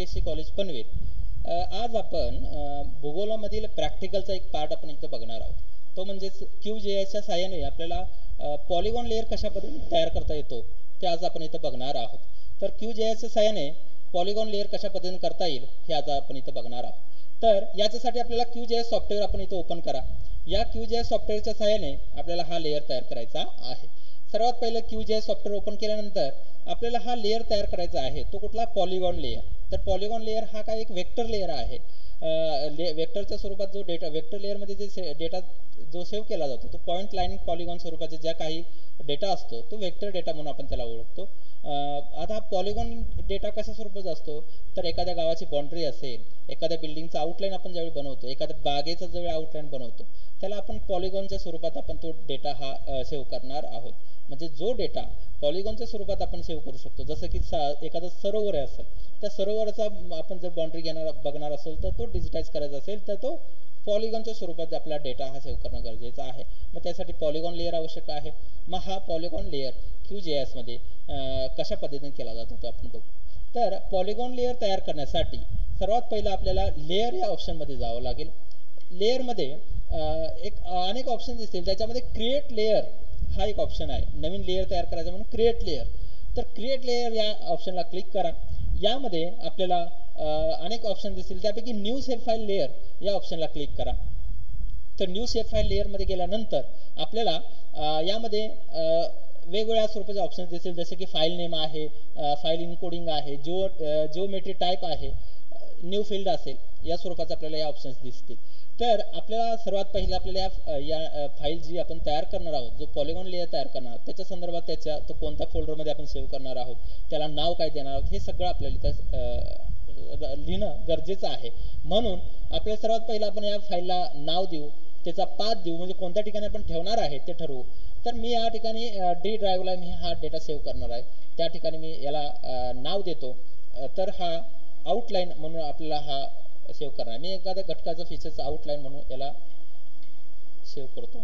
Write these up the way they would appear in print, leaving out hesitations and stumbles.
CBSE college Panvel. आज आपण भूगोलामधील प्रॅक्टिकलचा एक पार्ट आपण इथं बघणार आहोत, तो म्हणजेच QGISच्या सहाय्याने आपल्याला पॉलिगॉन लेअर कशा पद्धतीने तयार करता येतो ते आज आपण इथं बघणार आहोत। तर QGISच्या सहाय्याने पॉलिगॉन लेअर कशा पद्धतीने करता येईल हे आज आपण इथं बघणार आहोत। तर याच्यासाठी आपल्याला QGIS सॉफ्टवेअर आपण इथं ओपन करा। या QGIS सॉफ्टवेअरच्या सहाय्याने आपल्याला हा लेअर तयार करायचा आहे। सर्वात पहिले QGIS सॉफ्टवेअर ओपन केल्यानंतर आपल्याला हा लेअर तयार करायचा आहे, तो कुठला पॉलिगॉन लेअर। तर पॉलिगॉन लेअर हा काय एक वेक्टर लेअर आहे। वेक्टरच्या स्वरूपात जो डेटा वेक्टर लेअर मध्ये जे डेटा जो सेव्ह केला जातो तो पॉइंट लाईन पॉलिगॉन स्वरूपाचे ज्या काही डेटा असतो तो वेक्टर डेटा म्हणून आपण त्याला ओळखतो। आता पॉलिगॉन डेटा कशा स्वरूपाचा असतो, तर एखाद्या गावाची बाउंड्री असेल, एखाद्या बिल्डिंगचा आउटलाईन आपण ज्यावेळी बनवतो, एखाद्या बागेचा ज्यावेळी आउटलाईन बनवतो, त्याला आपण पॉलिगॉनच्या स्वरूपात आपण तो डेटा हा सेव्ह करणार आहोत। म्हणजे जो डेटा पॉलिगॉनच्या स्वरूपात आपण सेव्ह करू शकतो, जसं की एखादं सरोवर असेल, त्या सरोवराचा आपण जर बाउंड्री बघणार असेल तर तो डिजिटाइज करायचा असेल तर तो पॉलिगॉनच्या स्वरूपात आपला डेटा हा सेव्ह करणं गरजेचं आहे। मग त्यासाठी पॉलिगॉन लेअर आवश्यक आहे। मग हा पॉलिगॉन लेअर QGIS मध्ये कशा पद्धतीने केला जातो ते आपण बघू। तर पॉलिगॉन लेअर तयार करण्यासाठी सर्वात पहिलं आपल्याला लेअर या ऑप्शनमध्ये जावं लागेल। लेअरमध्ये अनेक ऑप्शन दिसतील, त्याच्यामध्ये क्रिएट लेअर हा एक ऑप्शन आहे। नवीन लेअर तयार करायचा म्हणून क्रिएट लेअर, तर क्रिएट लेअर या ऑप्शनला क्लिक करा। यामध्ये आपल्याला अनेक ऑप्शन दिसतील, त्यापैकी न्यू सेव्ह फाईल लेअर या ऑप्शनला क्लिक करा। तर न्यू सेव्ह फाईल लेअरमध्ये गेल्यानंतर आपल्याला यामध्ये वेगवेगळ्या स्वरूपाचे ऑप्शन दिसतील, जसे की फाईल नेम आहे, फाईल इनकोडिंग आहे, जिओमेट्री टाईप आहे, न्यू फील्ड असेल, या स्वरूपाचे आपल्याला या ऑप्शन्स दिसतील। तर आपल्याला सर्वात पहिलं आपल्याला या फाईल जी आपण तयार करणार आहोत, जो पॉलिगॉन लेअर तयार करणार आहोत, त्याच्या संदर्भात तो कोणत्या फोल्डरमध्ये आपण सेव्ह करणार आहोत, त्याला नाव काय देणार आहोत, हे सगळं आपल्याला इथं लिहिणं गरजेचं आहे। म्हणून आपल्याला सर्वात पहिलं आपण या फाईलला नाव देऊ, त्याचा पाथ देऊ, म्हणजे कोणत्या ठिकाणी आपण ठेवणार आहे ते ठरवू। तर मी या ठिकाणी डी ड्राईव्हला मी हा डेटा सेव्ह करणार आहे, त्या ठिकाणी मी याला नाव देतो। तर हा आउटलाईन म्हणून आपल्याला हा सेव्ह करणार, मी एखाद्या घटकाचं फीचरचं आउटलाईन म्हणून याला सेव्ह करतो।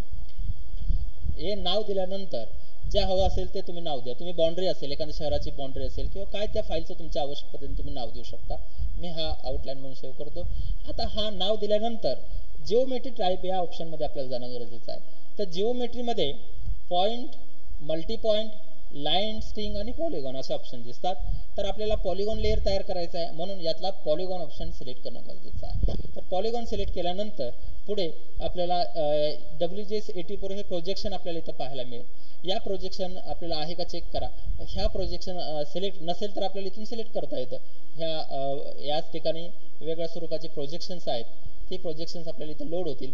हे नाव दिल्यानंतर जे हवं असेल ते तुम्ही नाव द्या। तुम्ही बाउंड्री असेल, एखाद्या शहराची बाउंड्री असेल किंवा काय त्या फाईलचं तुमच्या आवश्यक पद्धतीने तुम्ही नाव देऊ शकता। मी हा आउटलाईन म्हणून सेव्ह करतो। आता हा नाव दिल्यानंतर जिओमेट्री टाईप या ऑप्शनमध्ये आपल्याला जाणं गरजेचं आहे। तर जिओमेट्रीमध्ये point, multi point, line, string आणि पॉलिगॉन असे ऑप्शन दिसतात। तर आपल्याला पॉलिगॉन लेअर तयार करायचा आहे, म्हणून यातला पॉलिगॉन ऑप्शन सिलेक्ट करणं गरजेचं आहे। तर पॉलिगॉन सिलेक्ट केल्यानंतर पुढे आपल्याला WGS 84 हे प्रोजेक्शन आपल्याला इथं पाहायला मिळेल। या प्रोजेक्शन आपल्याला आहे का चेक करा। ह्या प्रोजेक्शन सिलेक्ट नसेल तर आपल्याला इथून सिलेक्ट करता येतं। याच ठिकाणी वेगवेगळ्या स्वरूपाचे प्रोजेक्शन्स आहेत, ते प्रोजेक्शन्स आपल्याला इथं लोड होतील।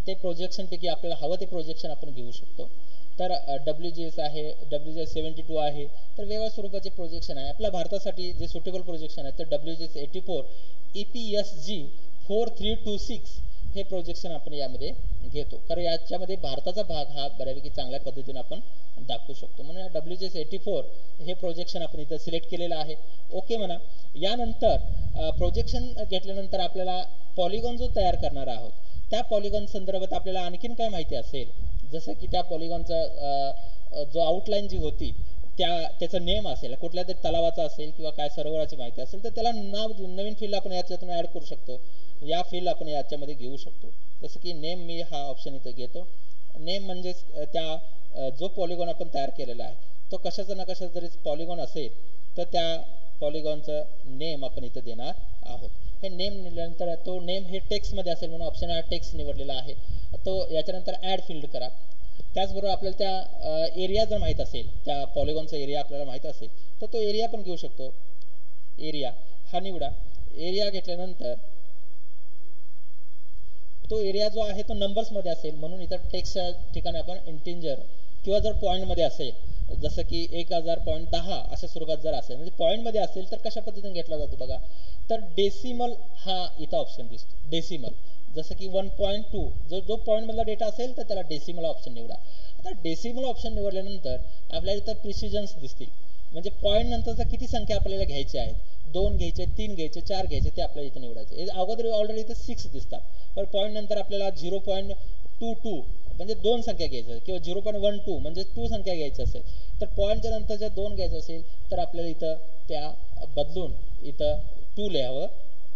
ते प्रोजेक्शनपैकी आपल्याला हवं ते प्रोजेक्शन आपण घेऊ शकतो। तर WGS आहे, WGS 72 आहे, तर वेगवेगळ्या स्वरूपाचे प्रोजेक्शन आहे। आपल्या भारतासाठी जे सुटेबल प्रोजेक्शन आहे तर WGS 84 EPSG 4326 हे प्रोजेक्शन आपण यामध्ये घेतो, कारण याच्यामध्ये भारताचा भाग हा बऱ्यापैकी चांगल्या पद्धतीने आपण दाखवू शकतो। म्हणून या WGS 84 हे प्रोजेक्शन आपण इथं सिलेक्ट केलेलं आहे, ओके म्हणा। यानंतर प्रोजेक्शन घेतल्यानंतर आपल्याला पॉलिगॉन जो तयार करणार आहोत त्या पॉलिगॉन संदर्भात आपल्याला आणखीन काय माहिती असेल, जसं की त्या पॉलिगॉनचा जो आउटलाईन जी होती त्याचं नेम असेल, कुठल्या तरी तलावाचा असेल किंवा काय सरोवराची माहिती असेल, तर त्याला नाव देऊन नवीन फील्ड आपण याच्यातून ऍड करू शकतो। या फील्ड आपण याच्यामध्ये घेऊ शकतो, जसं की नेम मी हा ऑप्शन इथं घेतो। नेम म्हणजेच त्या जो पॉलिगॉन आपण तयार केलेला आहे तो कशाचा ना कशाचा जरी पॉलिगॉन असेल तर त्या पॉलिगॉनचं नेम आपण इथं देणार आहोत। हे नेम निवडल्यानंतर तो नेम हे टेक्स्टमध्ये असेल म्हणून ऑप्शन हा टेक्स्ट निवडलेला आहे, तो याच्यानंतर ॲड फील्ड करा। त्याचबरोबर आपल्याला त्या एरिया जर माहीत असेल, त्या पॉलिगॉनचा एरिया आपल्याला माहीत असेल तर तो एरिया पण घेऊ शकतो। एरिया हा निवडा। एरिया घेतल्यानंतर तो एरिया जो आहे तो नंबर्समध्ये असेल म्हणून इथं टेक्स्टच्या ठिकाणी आपण इंटिजर किंवा जर पॉईंटमध्ये असेल, जसं की 1000.10 अशा स्वरूपात जर असेल, म्हणजे पॉईंटमध्ये असेल तर कशा पद्धतीने घेतला जातो बघा। तर डेसिमल हा इथं ऑप्शन दिसतो, डेसिमल, जसं की 1.2 जो पॉईंटमधला डेटा असेल तर त्याला डेसिमल ऑप्शन निवडा। आता डेसिमल ऑप्शन निवडल्यानंतर आपल्याला इथं प्रिसिजन्स दिसतील, म्हणजे पॉईंट नंतरचा किती संख्या आपल्याला घ्यायची आहेत, 2 घ्यायचे, 3 घ्यायचे, 4 घ्यायचे, ते आपल्याला इथे निवडायचे। अगोदर ऑलरेडी इथे 6 दिसतात, पण पॉईंट नंतर आपल्याला 0.22 म्हणजे 2 संख्या घ्यायचं किंवा 0.12 म्हणजे 2 संख्या घ्यायची असेल, तर पॉईंटच्या नंतर जर 2 घ्यायचं असेल तर आपल्याला इथं त्या बदलून इथं 2 लिहावं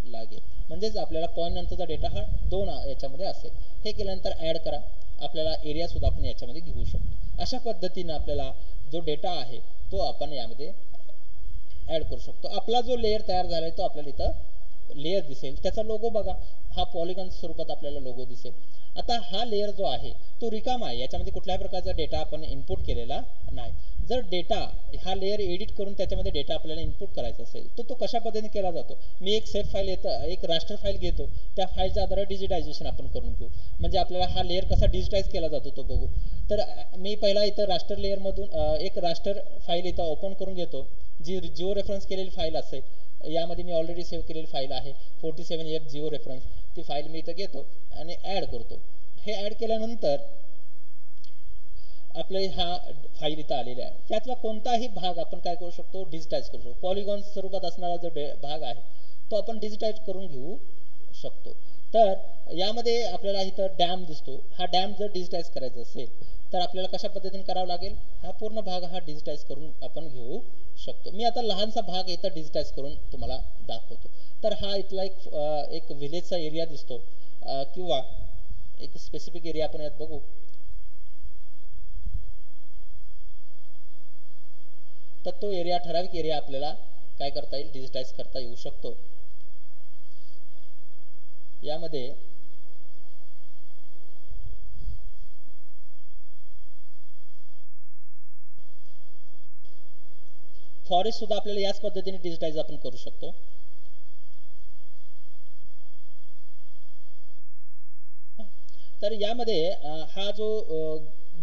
लागेल. म्हणजेच आपल्याला पॉईंट नंतरचा डेटा हा 2 याच्यामध्ये असेल. हे केल्यानंतर ॲड करा. आपल्याला एरिया सुद्धा आपण याच्यामध्ये घेऊ शकतो. अशा पद्धतीने आपल्याला जो डेटा आहे तो आपण यामध्ये ॲड करू शकतो. आपला जो लेअर तयार झालाय तो आपल्याला इथं लेअर दिसेल. त्याचा लोगो बघा, हा पॉलिगॉन स्वरूपात आपल्याला लोगो दिसेल. आता हा लेअर जो आहे तो रिकामा आहे. याच्यामध्ये कुठल्याही प्रकारचा डेटा आपण इनपुट केलेला नाही. जर डेटा हा लेअर एडिट करून त्याच्यामध्ये डेटा आपल्याला इनपुट करायचा असेल तर तो कशा पद्धतीने केला जातो. मी एक सेफ फाईल एक रास्टर फाईल घेतो. त्या फाईलच्या आधारे डिजिटायझेशन आपण करून घेऊ. म्हणजे आपल्याला हा लेअर कसा डिजिटाईज केला जातो तो बघू. तर मी पहिला इथं रास्टर लेअरमधून एक रास्टर फाईल इथं ओपन करून घेतो. जी जिओ रेफरन्स केलेली फाईल असेल. यामध्ये मी ऑलरेडी सेव्ह केलेली फाईल आहे 47F जिओ रेफरन्स. ती फाईल मी इथं घेतो आणि ॲड करतो. हे ॲड केल्यानंतर आपले हा फाईल इथं आलेले आहे. त्यातला कोणताही भाग आपण काय करू शकतो, डिजिटाईज करू शकतो. पॉलिगॉन स्वरूपात असणारा जो भाग आहे तो आपण डिजिटाईज करून घेऊ शकतो. तर यामध्ये आपल्याला इथं डॅम दिसतो. हा डॅम जर डिजिटाईज करायचा असेल तर आपल्याला कशा पद्धतीने करावं लागेल, हा पूर्ण भाग हा डिजिटाईज करून आपण घेऊ शकतो. मी आता लहानसा भाग इथं डिजिटाईज करून तुम्हाला दाखवतो. तर हा इथला एक विलेजचा एरिया दिसतो किंवा एक स्पेसिफिक एरिया आपण यात बघू. तर तो एरिया, ठराविक एरिया आपल्याला काय करता येईल, डिजिटाईज करता येऊ शकतो. यामध्ये फॉरेस्ट सुद्धा आपल्याला याच पद्धतीने डिजिटाईज आपण करू शकतो. तर यामध्ये हा जो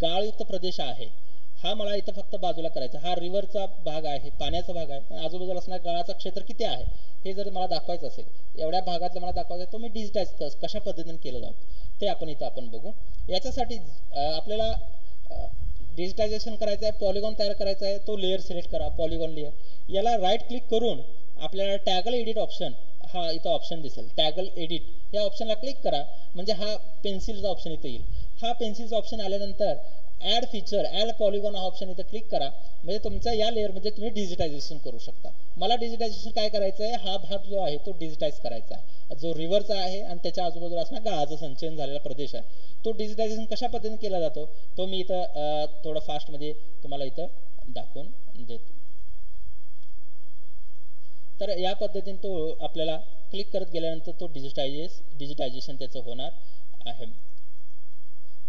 गाळयुक्त प्रदेश आहे हा मला इथं फक्त बाजूला करायचा. हा रिव्हरचा भाग आहे, पाण्याचा भाग आहे. पण आजूबाजूला असणाऱ्या गाळाचं क्षेत्र किती आहे हे जर मला दाखवायचं असेल, एवढ्या भागातलं मला दाखवायचं, तो मी डिजिटाईज कशा पद्धतीने केलं जातं ते आपण बघू. याच्यासाठी आपल्याला डिजिटायझेशन करायचं आहे, पॉलिगॉन तयार करायचा आहे. तो लेअर सिलेक्ट करा, पॉलिगॉन लेअर. याला राईट क्लिक करून आपल्याला टॅगल एडिट ऑप्शन, हा इथं ऑप्शन दिसेल टॅगल एडिट, या ऑप्शनला क्लिक करा. म्हणजे हा पेन्सिलचा ऑप्शन इथं येईल. हा पेन्सिलचा ऑप्शन आल्यानंतर ॲड फीचर, ॲड पॉलिगॉन हा ऑप्शन इथं क्लिक करा. म्हणजे तुमच्या या लेअरमध्ये तुम्ही डिजिटायझेशन करू शकता. मला डिजिटायझेशन काय करायचं आहे, हा भाग जो आहे तो डिजिटाईज करायचा आहे. जो रिव्हरचा आहे आणि त्याच्या आजूबाजूला असणारा गाळाचा संचयन झालेला प्रदेश आहे, तो डिजिटायझेशन कशा पद्धतीने केला जातो तो मी इथं थोडं फास्टमध्ये तुम्हाला इथं दाखवून देतो. तर या पद्धतीने तो आपल्याला क्लिक करत गेल्यानंतर तो डिजिटायझेशन त्याचं होणार आहे.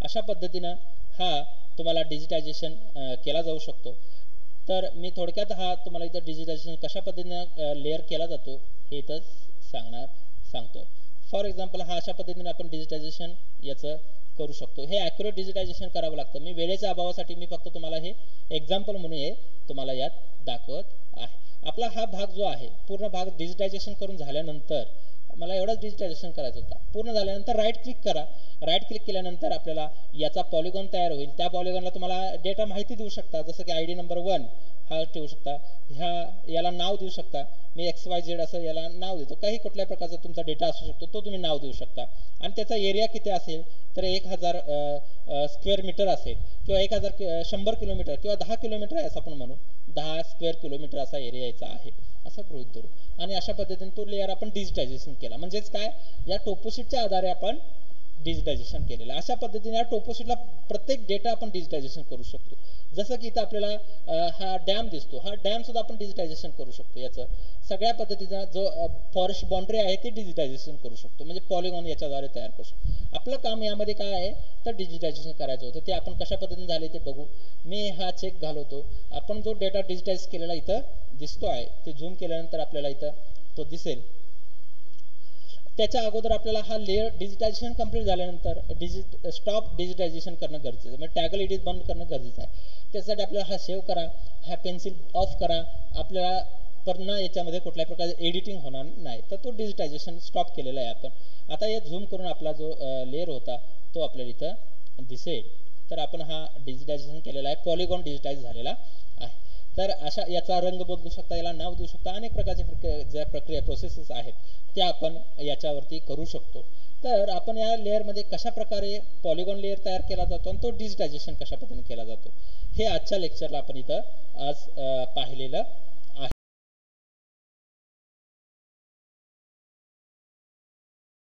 अशा पद्धतीनं हा तुम्हाला डिजिटायझेशन केला जाऊ शकतो. तर मी थोडक्यात हा तुम्हाला इथं डिजिटायझेशन कशा पद्धतीनं लेअर केला जातो हे इथं सांगतोय. फॉर एक्झाम्पल हा अशा पद्धतीने आपण डिजिटायझेशन याचं करू शकतो. हे ॲक्युरेट डिजिटायझेशन करावं लागतं. मी वेळेच्या अभावासाठी मी फक्त तुम्हाला हे एक्झाम्पल म्हणून हे तुम्हाला यात दाखवत आहे. आपला हा भाग जो आहे पूर्ण भाग डिजिटायझेशन करून झाल्यानंतर मला एवढाच डिजिटायझेशन करायचं होता. पूर्ण झाल्यानंतर राईट क्लिक करा. राईट क्लिक केल्यानंतर आपल्याला याचा पॉलिगॉन तयार होईल. त्या पॉलिगॉनला तुम्हाला डेटा माहिती देऊ शकता, जसं की ID नंबर 1 हा ठेवू शकता. याला नाव देऊ शकता. मी XYZ असं याला नाव देतो. काही कुठल्या प्रकारचा तुमचा डेटा असू शकतो तो तुम्ही नाव देऊ शकता. आणि त्याचा एरिया किती असेल तर 1000 स्क्वेअर मीटर असेल किंवा 100 किलोमीटर किंवा 10 किलोमीटर आहे असं आपण म्हणू. 10 स्क्वेअर किलोमीटर असा एरिया याचा आहे असं गृहीत धरू. आणि अशा पद्धतीने तो लेअर आपण डिजिटायझेशन केला. म्हणजेच काय, या टोपोशीटच्या आधारे आपण डिजिटायझेशन केलेलं. अशा पद्धतीने या टोपोशीटला प्रत्येक डेटा आपण डिजिटायझेशन करू शकतो. जसं की इथं आपल्याला हा डॅम दिसतो, हा डॅम सुद्धा आपण डिजिटायझेशन करू शकतो. याचं सगळ्या पद्धतीचा जो फॉरेस्ट बाउंड्री आहे ते डिजिटायझेशन करू शकतो. म्हणजे पॉलिगॉन याच्याद्वारे तयार करू शकतो. आपलं काम यामध्ये काय आहे तर डिजिटायझेशन करायचं होतं. ते आपण कशा पद्धतीने झाले ते बघू. मी हा चेक घालवतो. आपण जो डेटा डिजिटाईज केलेला इथं दिसतो आहे ते झूम केल्यानंतर आपल्याला इथं तो दिसेल. त्याच्या अगोदर आपल्याला हा लेअर डिजिटायझेशन कंप्लीट झाल्यानंतर स्टॉप डिजिटायझेशन करणं गरजेचं आहे. म्हणजे टॅगल एडिट बंद करणं गरजेचं आहे. त्यासाठी आपल्याला हा सेव्ह करा, हा पेन्सिल ऑफ करा. आपल्याला पुन्हा याच्यामध्ये कुठल्या प्रकारचे एडिटिंग होणार नाही. तर तो डिजिटायझेशन स्टॉप केलेला आहे आपण. आता या झूम करून आपला जो लेअर होता तो आपल्याला इथं दिसेल. तर आपण हा डिजिटायझेशन केलेला आहे, पॉलिगॉन डिजिटाईज झालेला आहे. तर अशा याचा रंग बदलू शकता, याला नाव देऊ शकता. अनेक प्रकारचे ज्या प्रक्रिया प्रोसेसेस आहेत त्या आपण याच्यावरती करू शकतो. तर आपण या लेअरमध्ये कशा प्रकारे पॉलिगॉन लेअर तयार केला जातो आणि तो डिजिटायझेशन कशा पद्धतीने केला जातो हे आजच्या लेक्चरला आपण इथं आज पाहिलेलं